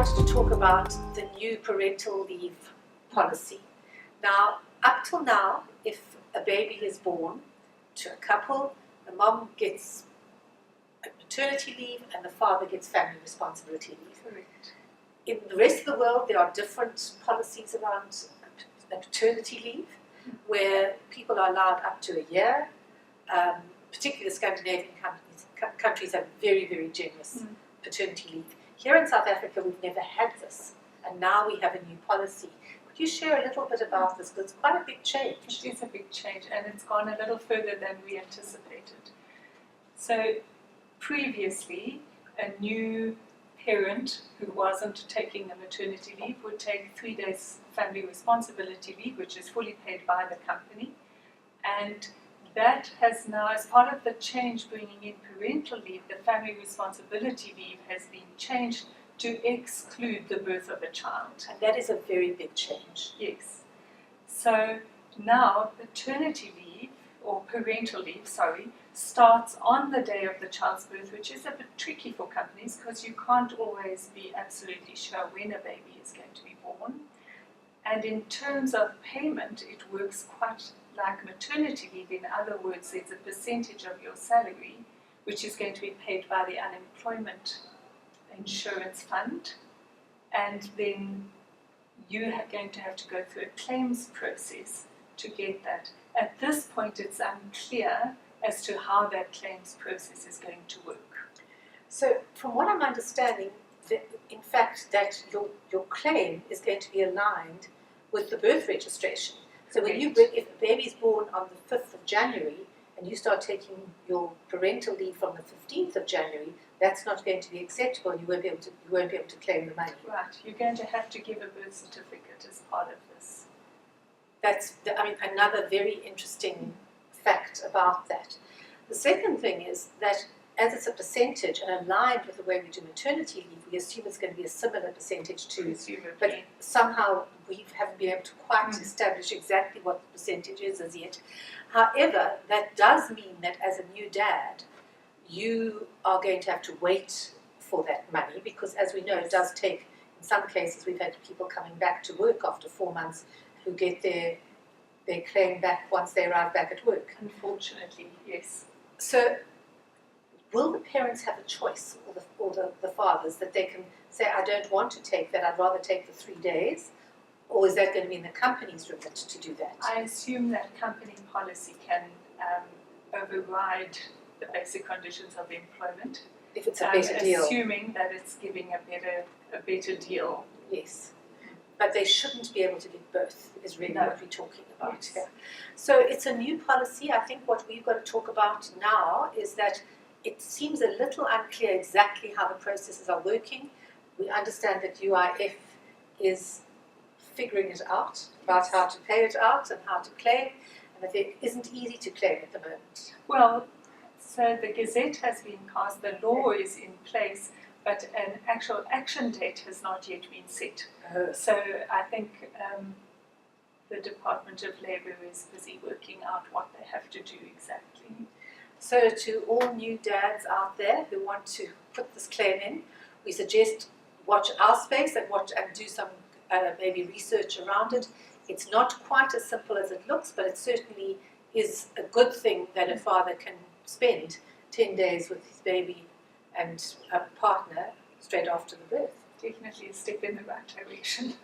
wanted to talk about the new parental leave policy. Now, up till now, if a baby is born to a couple, the mom gets maternity leave and the father gets family responsibility leave. Correct. In the rest of the world, there are different policies around paternity leave, where people are allowed up to a year. Particularly the Scandinavian countries have very, very generous paternity leave. Here in South Africa, we've never had this, and now we have a new policy. Could you share a little bit about this? Because it's quite a big change. It is a big change, and it's gone a little further than we anticipated. So previously, a new parent who wasn't taking the maternity leave would take 3 days family responsibility leave, which is fully paid by the company. And that has now, as part of the change bringing in parental leave, the family responsibility leave has been changed to exclude the birth of a child. And that is a very big change. Yes. So now paternity leave, or parental leave, starts on the day of the child's birth, which is a bit tricky for companies because you can't always be absolutely sure when a baby is going to be born. And in terms of payment, it works quite like maternity leave. In other words, there's a percentage of your salary which is going to be paid by the unemployment insurance fund, and then you are going to have to go through a claims process to get that. At this point, it's unclear as to how that claims process is going to work. So, from what I'm understanding, in fact, that your claim is going to be aligned with the birth registration. So when if a baby is born on the 5th of January and you start taking your parental leave from the 15th of January, that's not going to be acceptable, and you won't be able to claim the money. Right, you're going to have to give a birth certificate as part of this. That's, another very interesting fact about that. The second thing is that as it's a percentage and aligned with the way we do maternity leave, we assume it's going to be a similar percentage too. But somehow we haven't been able to quite establish exactly what the percentage is as yet. However, that does mean that as a new dad, you are going to have to wait for that money, because as we know, it does take, in some cases, we've had people coming back to work after 4 months who get their claim back once they arrive back at work. Unfortunately, yes. So, will the parents have a choice, or the fathers, that they can say, I don't want to take that, I'd rather take the 3 days? Or is that going to be in the company's remit to do that? I assume that company policy can override the basic conditions of employment. If it's a better deal. Assuming that it's giving a better deal. Yes. But they shouldn't be able to give birth, is really what we're talking about Yes. here. So it's a new policy. I think what we've got to talk about now is that it seems a little unclear exactly how the processes are working. We understand that UIF is figuring it out, about how to pay it out and how to claim, and that it isn't easy to claim at the moment. Well, so the Gazette has been passed, the law is in place, but an actual action date has not yet been set. So I think the Department of Labour is busy working out what they have to do exactly. So to all new dads out there who want to put this claim in, we suggest watch our space and do some maybe research around it. It's not quite as simple as it looks, but it certainly is a good thing that a father can spend 10 days with his baby and a partner straight after the birth. Definitely a step in the right direction.